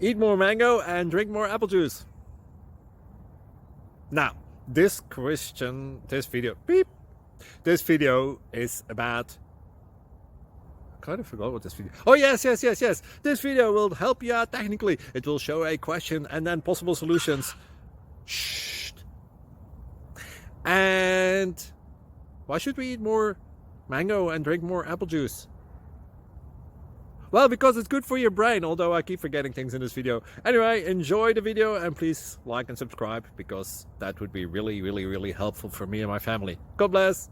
eat more mango and drink more apple juice. Now, this video is about, I kind of forgot what this video. Oh, yes. This video will help you out technically. It will show a question and then possible solutions. Shh. And why should we eat more mango and drink more apple juice? Well, because it's good for your brain, although I keep forgetting things in this video. Anyway, enjoy the video and please like and subscribe, because that would be really helpful for me and my family. God bless.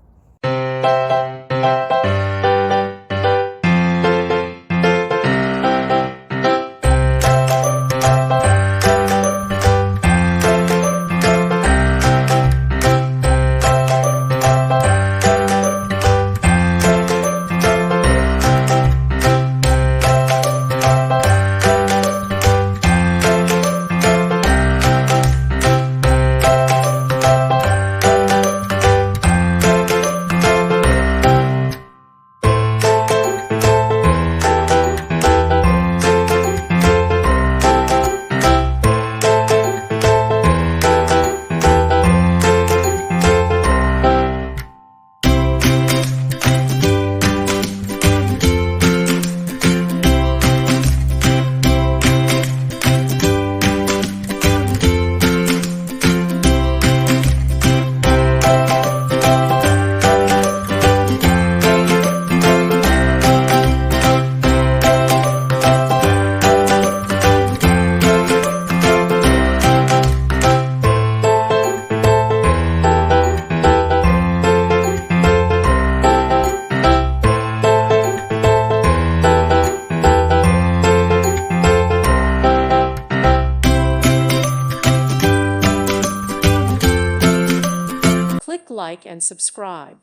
Like and subscribe.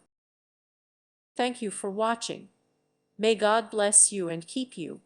Thank you for watching. May God bless you and keep you.